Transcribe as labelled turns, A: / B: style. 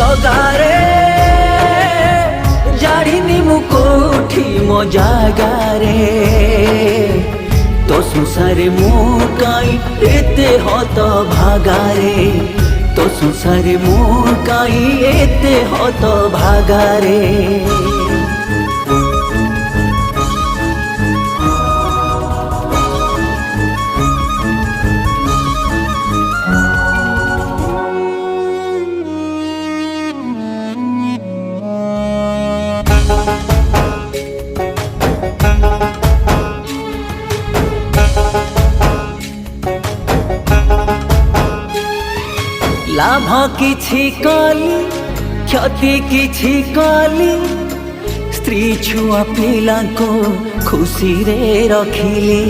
A: जगारे जाड़िनी मु कोठी मो जागारे तो संसारे मु काई एते हत भागारे तो संसारे मु काई एते हत भागारे लाभ किछि कली क्षति किछि कली स्त्री छुआ पिला को खुशी रे रखिली।